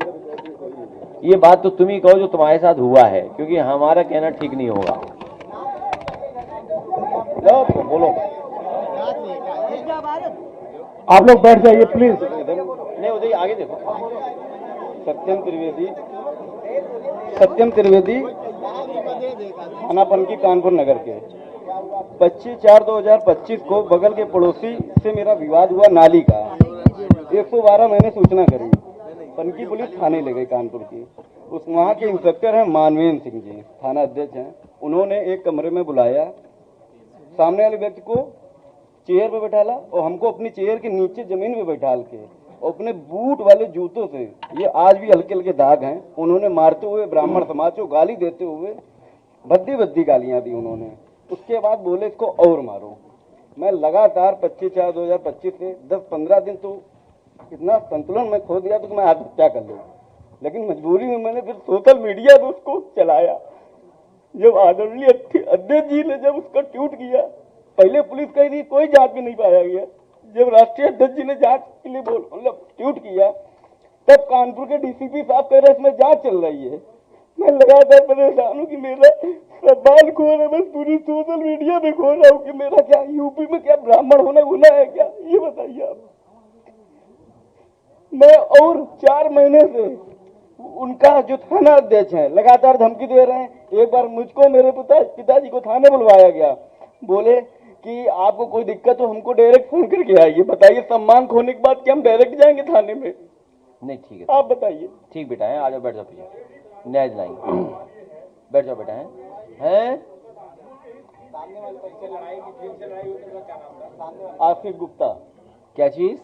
ये बात तो तुम ही कहो जो तुम्हारे साथ हुआ है, क्योंकि हमारा कहना ठीक नहीं होगा। बोलो, आप लोग बैठ जाइए प्लीज। नहीं उधर आगे देखो, सत्यम त्रिवेदी थाना पनकी कानपुर नगर के 25/4/2025 को बगल के पड़ोसी से मेरा विवाद हुआ नाली का। 112 मैंने सूचना करी, पनकी पुलिस थाने ले गई कानपुर की। उस वहाँ के इंस्पेक्टर हैं मानवेंद्र सिंह जी, थाना अध्यक्ष हैं। उन्होंने एक कमरे में बुलाया, सामने वाले व्यक्ति को चेयर पे बैठाला और हमको अपनी चेयर के नीचे जमीन पे बैठाल के अपने बूट वाले जूतों से, ये आज भी हल्के हल्के दाग हैं, उन्होंने मारते हुए ब्राह्मण समाज को गाली देते हुए भद्दी भद्दी गालियां दी उन्होंने। उसके बाद बोले इसको और मारो। मैं लगातार 25/4/2025 से 10-15 दिन तो इतना संतुलन में खो दिया तो मैं आत्महत्या कर लूँ, लेकिन मजबूरी में मैंने फिर सोशल मीडिया पे उसको चलाया। जब आदरणीय अध्यक्ष जी ने जब उसका ट्वीट किया, पहले पुलिस कही थी कोई जांच में नहीं पाया गया, जब राष्ट्रीय अध्यक्ष जी ने जांच के लिए मतलब ट्वीट किया, तब कानपुर के डीसीपी साहब कह रहे इसमें जांच चल रही है। मैं लगातार परेशान हूँ कि मेरा सवाल खो रहा है, बस पूरी सोशल मीडिया में खो रहा हूँ कि मेरा क्या यूपी में क्या ब्राह्मण होना गुनाह है क्या, ये बताइए आप। मैं और 4 महीने से उनका जो थाना अध्यक्ष है लगातार धमकी दे रहे हैं। एक बार मुझको मेरे पिताजी को थाने बुलवाया गया, बोले कि आपको कोई दिक्कत हो हमको डायरेक्ट फोन करके आइए। बताइए, सम्मान खोने के बाद क्या हम डायरेक्ट जाएंगे थाने में? नहीं ठीक है, आप बताइए। ठीक बेटा है, आ जाओ, बैठ जाओ, पीछे न्याय दिलाएंगे। बैठ जाओ बेटा है आसिफ गुप्ता। क्या चीज?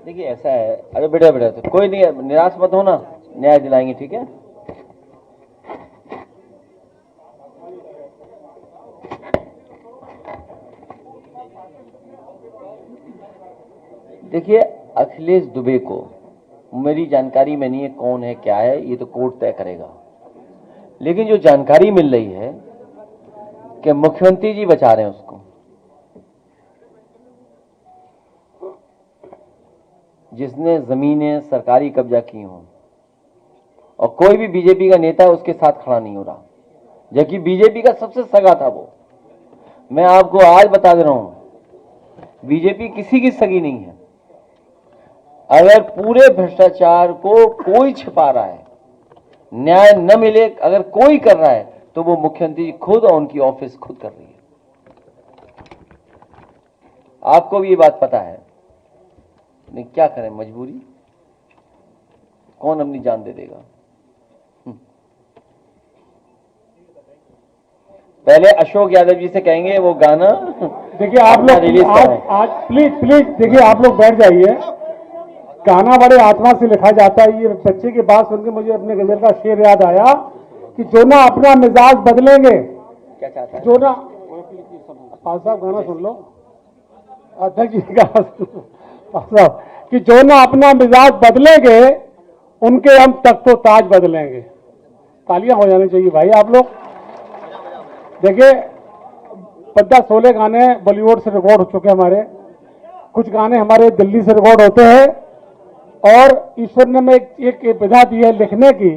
देखिए ऐसा है, अरे बेटा तो कोई नहीं, निराश मत हो ना, न्याय दिलाएंगे, ठीक है। देखिए अखिलेश दुबे को मेरी जानकारी में नहीं है कौन है क्या है, ये तो कोर्ट तय करेगा, लेकिन जो जानकारी मिल रही है कि मुख्यमंत्री जी बचा रहे हैं उसको, जिसने जमीनें सरकारी कब्जा की हों, और कोई भी बीजेपी का नेता उसके साथ खड़ा नहीं हो रहा, जबकि बीजेपी का सबसे सगा था वो। मैं आपको आज बता दे रहा हूं, बीजेपी किसी की सगी नहीं है। अगर पूरे भ्रष्टाचार को कोई छिपा रहा है, न्याय न मिले अगर कोई कर रहा है, तो वो मुख्यमंत्री जी खुद और उनकी ऑफिस खुद कर रही है। आपको भी ये बात पता है, नहीं क्या करें, मजबूरी, कौन अपनी जान दे देगा। पहले अशोक यादव जी से कहेंगे वो गाना। देखिए आप लोग आज प्लीज देखिए आप लोग बैठ जाइए। गाना बड़े आत्मा से लिखा जाता है। ये बच्चे की बात सुनकर मुझे अपने गजल का शेर याद आया कि जो ना अपना मिजाज बदलेंगे, क्या चाहता है? जो ना साहब गाना सुन लो, अध्यक्ष जी का साहब कि जो ना अपना मिजाज बदलेंगे उनके हम तख्तो ताज बदलेंगे। तालियां हो जानी चाहिए भाई आप लोग। देखिए 15-16 गाने बॉलीवुड से रिकॉर्ड हो चुके हैं हमारे, कुछ गाने हमारे दिल्ली से रिकॉर्ड होते हैं, और ईश्वर ने हमें एक विधा दी है लिखने की